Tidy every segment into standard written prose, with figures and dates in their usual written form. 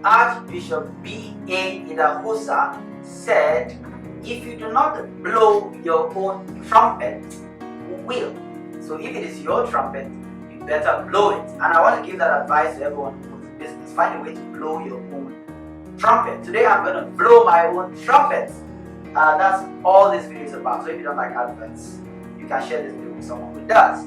Archbishop B.A. Idahosa said, if you do not blow your own trumpet, who will? So if it is your trumpet, you better blow it. And I want to give that advice to everyone who's in business. Find a way to blow your own trumpet. Today I'm going to blow my own trumpet. That's all this video is about. So if you don't like adverts, you can share this video with someone who does.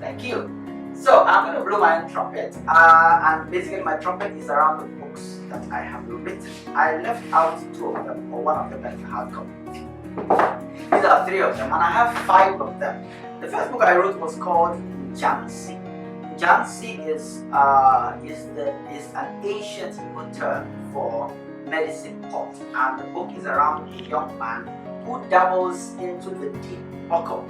Thank you. So I'm going to blow my own trumpet, and basically my trumpet is around the books that I have written. I left out 2 of them, or 1 of them that is a hard copy. These are 3 of them, and I have 5 of them. The first book I wrote was called Jansy. Jansy is an ancient Igbo term for medicine pot, and the book is around a young man who dabbles into the deep occult.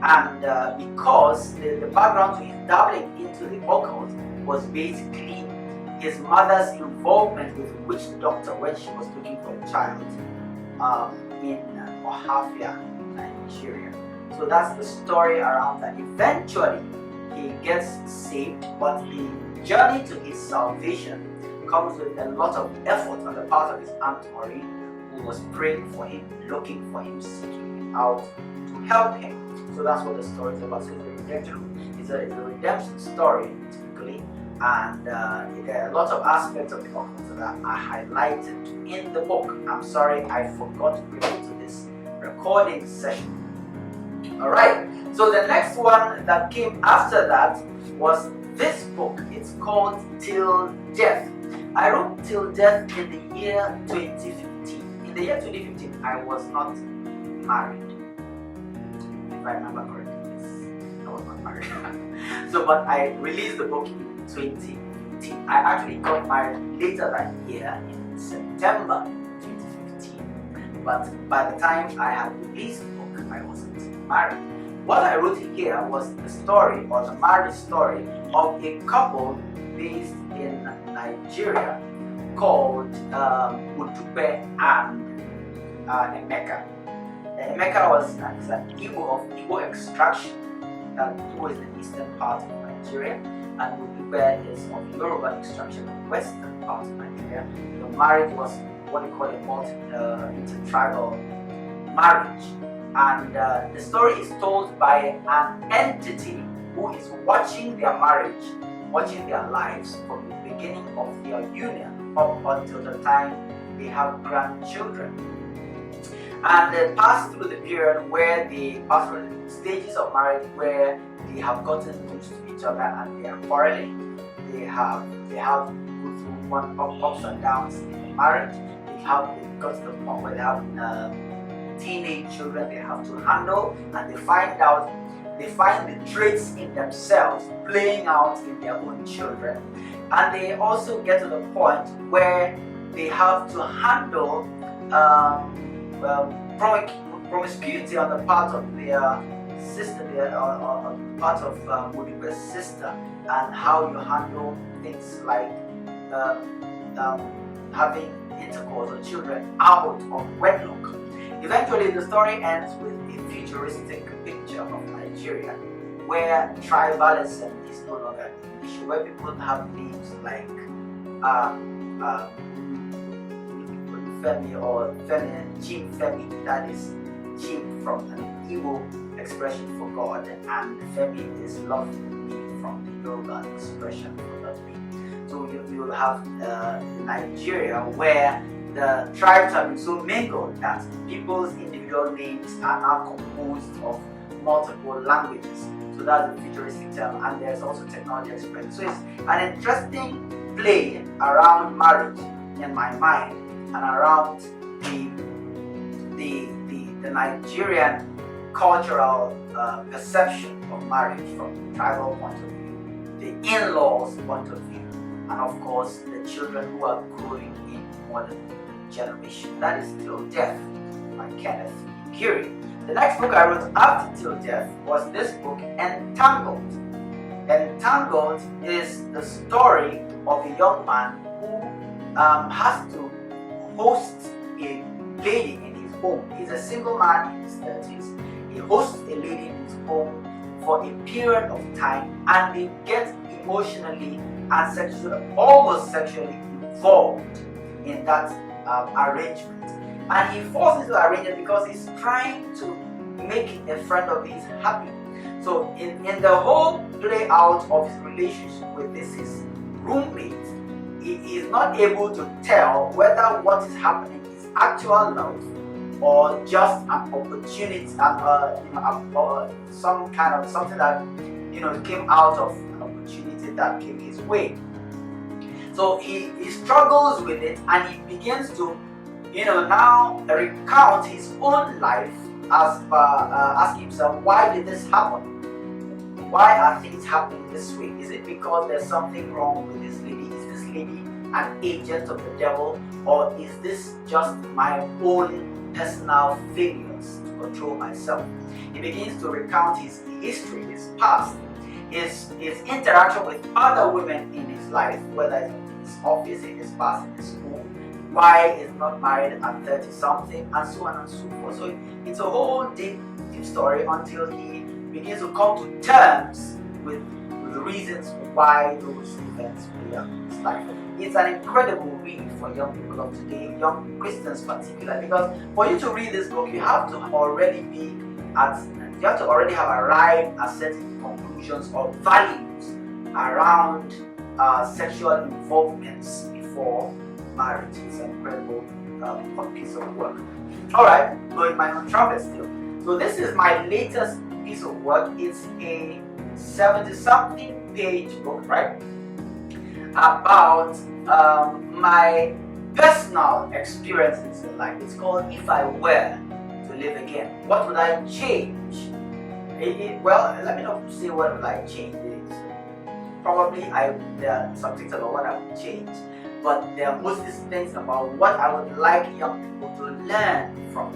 And because the background to his dabbling into the occult was basically his mother's involvement with a witch doctor when she was looking for a child in Ohafia, Nigeria. So that's the story around that. Eventually, he gets saved, but the journey to his salvation comes with a lot of effort on the part of his Aunt Maureen, who was praying for him, looking for him, seeking him out to help him. So that's what the story is about. So it's a redemption story, typically, and there are a lot of aspects of the occult that are highlighted in the book. I'm sorry, I forgot to bring it to this recording session. Alright, so the next one that came after that was this book. It's called Till Death. I wrote Till Death in the year 2015. In the year 2015, I was not married. If I remember correctly, yes, I was not married. So, but I released the book in 2015. I actually got married later that year in September 2015. But by the time I had released the book, I wasn't married. What I wrote here was the story, or the marriage story, of a couple based in Nigeria called Udupe and Emeka. Emeka was an Igbo of Igbo extraction. Igbo is the eastern part of Nigeria, and Udupe is of Yoruba extraction, the western part of Nigeria. The marriage was what we call a intertribal marriage. And the story is told by an entity who is watching their marriage, watching their lives from the beginning of their union up until the time they have grandchildren. And they pass through the period where they pass through the stages of marriage where they have gotten used to each other and they are quarreling. They have go through ups and downs in the marriage. They got to the point where they have teenage children they have to handle, and they find the traits in themselves playing out in their own children. And they also get to the point where they have to handle promiscuity on the part of their sister, on the part of Udupe's sister, and how you handle things like having intercourse or children out of wedlock. Eventually, the story ends with a futuristic picture of Nigeria, where tribalism is no longer an issue, where people have names like Femi or Chief Femi, that is Chief from an Igbo expression for God, and Femi is love me from the Yoruba expression for love me. So you have Nigeria where the tribes have been so mingled that people's individual names are now composed of multiple languages. So that's the futuristic term, and there's also technology expression. So it's an interesting play around marriage in my mind, and around the Nigerian cultural perception of marriage from the tribal point of view, the in-laws point of view, and of course the children who are growing in modern generation. That is Till Death by Kenneth, Igiri. The next book I wrote after Till Death was this book, Entangled. Entangled is the story of a young man who has to host a lady in his home. He's a single man in his 30s. He hosts a lady in his home for a period of time, and they get emotionally and almost sexually involved in that arrangement. And he falls into arrangement because he's trying to make a friend of his happy. So in the whole play out of his relationship with his roommate, he is not able to tell whether what is happening is actual love or just an opportunity, some kind of something that came out of an opportunity that came his way. So he struggles with it, and he begins to now recount his own life, ask himself, why did this happen? Why are things happening this way? Is it because there's something wrong with this lady? Is this lady an agent of the devil, or is this just my own personal failures to control myself? He begins to recount his history, his past, his interaction with other women in his life, whether it's in his office, in his past, in his school, why he's not married at 30 something, and so on and so forth. So it's a whole deep story until he begins to come to terms with the reasons why those events play out in his life. It's an incredible read for young people of today, young Christians particularly, because for you to read this book, you have to already have arrived at certain conclusions or values around sexual involvements before marriage. It's an incredible piece of work. Alright, blowing my own trumpet still. So this is my latest piece of work. It's a 70-something page book, right? About my personal experiences in life. It's called If I Were to Live Again. What would I change? Well, let me not say what would I change. Probably there are some things about what I would change, but there are mostly things about what I would like young people to learn from,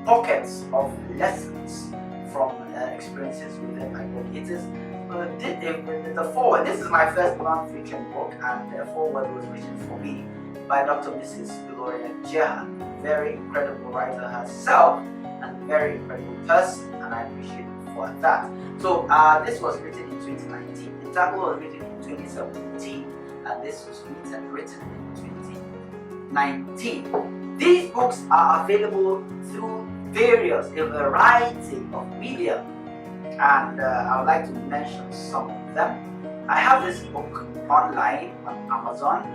pockets of lessons from experiences within my book. It is the foreword. This is my first non-fiction book, and the foreword was written for me by Dr. Mrs. Gloria Jehan, very incredible writer herself and very incredible person, and I appreciate it for that. So this was written in 2019. Entangled was written in 2017, and this was written in 2019. These books are available through a variety of media, and I would like to mention some of them. I have this book online on Amazon.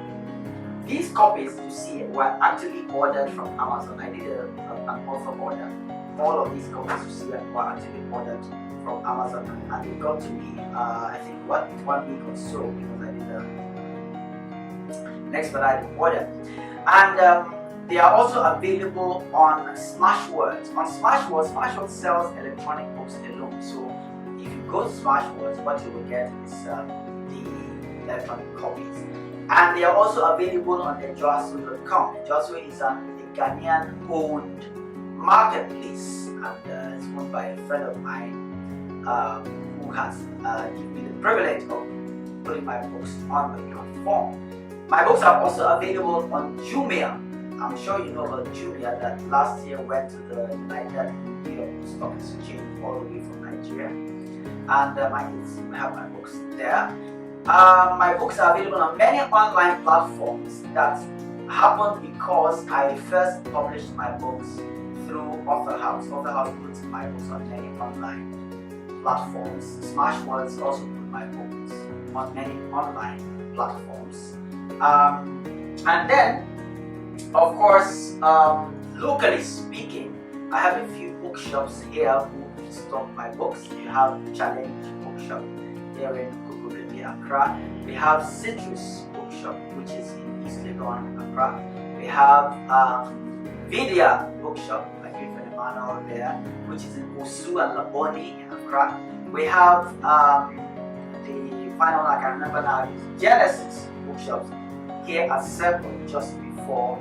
These copies you see were actually ordered from Amazon. I did an author order. All of these copies you see were actually ordered from Amazon, and they got to me I think 1 week or so, because I did an expedited order. And they are also available on Smashwords. On Smashwords, Smashwords sells electronic books alone. So if you go to Smashwords, what you will get is the electronic copies. And they are also available on the Joshua.com. Joshua is a Ghanaian-owned marketplace, and it's owned by a friend of mine who has given me the privilege of putting my books on the platform. My books are also available on Jumia. I'm sure you know about Jumia, that last year went to the United Stock Exchange all the way from Nigeria, and I have my books there. My books are available on many online platforms. That happened because I first published my books through Author House. Author House puts my books on many online platforms. Smashwords also put my books on many online platforms. And then, of course, locally speaking, I have a few bookshops here who stock my books. You have Challenge Bookshop here in Accra. We have Citrus Bookshop, which is in East Legon, Accra. We have Vidya Bookshop, my good friend Emmanuel there, which is in Osu and Laboni in Accra. We have the final one I can remember now is Genesis Bookshops here at Circle, just before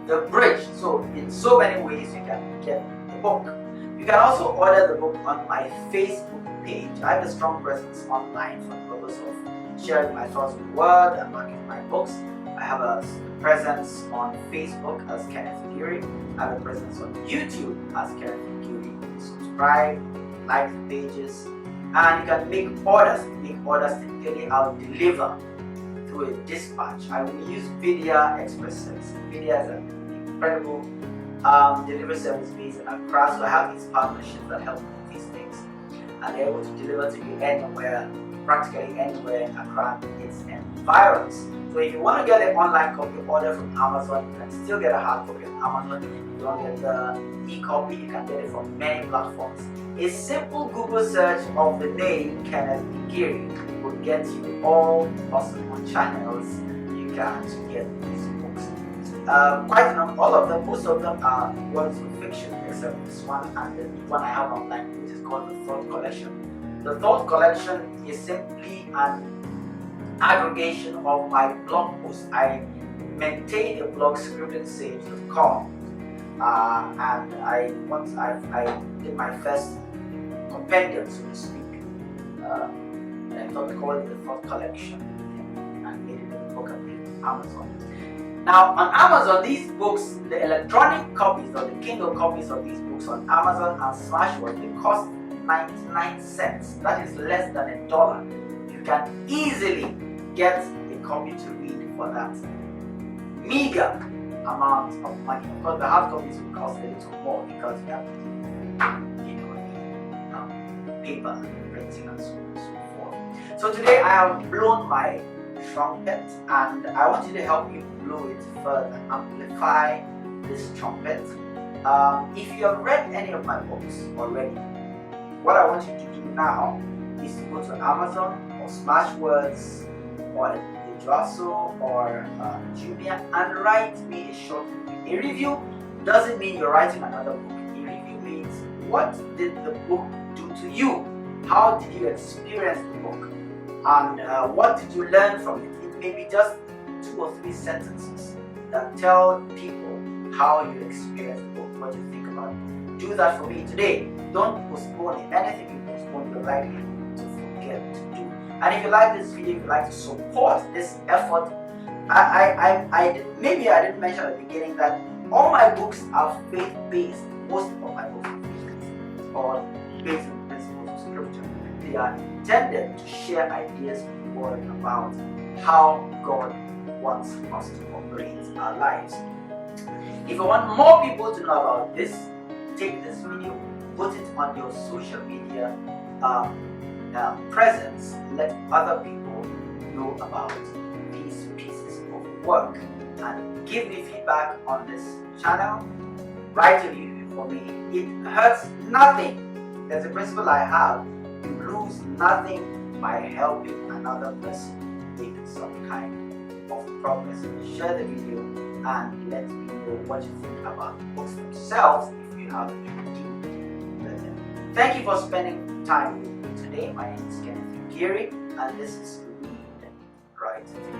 the bridge. So in so many ways you can get the book. You can also order the book on my Facebook page. I have a strong presence online for the purpose of sharing my thoughts with the world and marketing my books. I have a presence on Facebook as Kenneth Igiri. I have a presence on YouTube as Kenneth Igiri. Subscribe, like the pages, and you can make orders. Typically I'll deliver to do a dispatch, I will use Vidya Express Service. Vidya is an incredible delivery service based in Accra, so I have these partnerships that help with these things, and they're able to deliver to you anywhere, practically anywhere in Accra and its environs. So if you want to get an online copy, order from Amazon. You can still get a hard copy on Amazon. If you don't get the e-copy, you can get it from many platforms. A simple Google search of the name Kenneth Igiri will get you all possible channels you can to get these books. Quite a number, all of them, most of them are works of fiction, except this one and the one I have online, which is called the Thought Collection. The Thought Collection is simply an aggregation of my blog posts. I maintain a blog, scriptedsage.com, and I did my first compendium, so to speak. I thought we called it the Thought Collection, and made it a book on Amazon. Now on Amazon, these books, the electronic copies or the Kindle copies of these books on Amazon and Smashwords, they cost 99 cents. That is less than $1. You can easily get a copy to read for that meager amount of money. Of course, the hard copies will cost a little more because you have the paper, printing, and so on and so forth. So today I have blown my trumpet, and I want you to help me blow it further, amplify this trumpet. If you have read any of my books already, what I want you to do now is to go to Amazon or Smashwords or Idrosso or Jumia and write me a short review. A review doesn't mean you're writing another book. A review means, what did the book do to you? How did you experience the book? And what did you learn from it? It may be just 2 or 3 sentences that tell people how you experienced the book, what you think about it. Do that for me today. Don't postpone it. Anything you postpone, you're likely to forget to do. And if you like this video, if you like to support this effort, maybe I didn't mention at the beginning that all my books are faith-based. Most of my books are faith-based, or based on principles of scripture. They are intended to share ideas with the world about how God wants us to operate our lives. If you want more people to know about this, take this video, put it on your social media presence, let other people know about these pieces of work, and give me feedback on this channel. Write a review for me. It hurts nothing. There's a principle I have: you lose nothing by helping another person make some kind of progress. Share the video and let me know what you think about the books themselves if you have indeed read them. Thank you for spending time with me today. My name is Kenneth Igiri, and this is Read, Write, Think.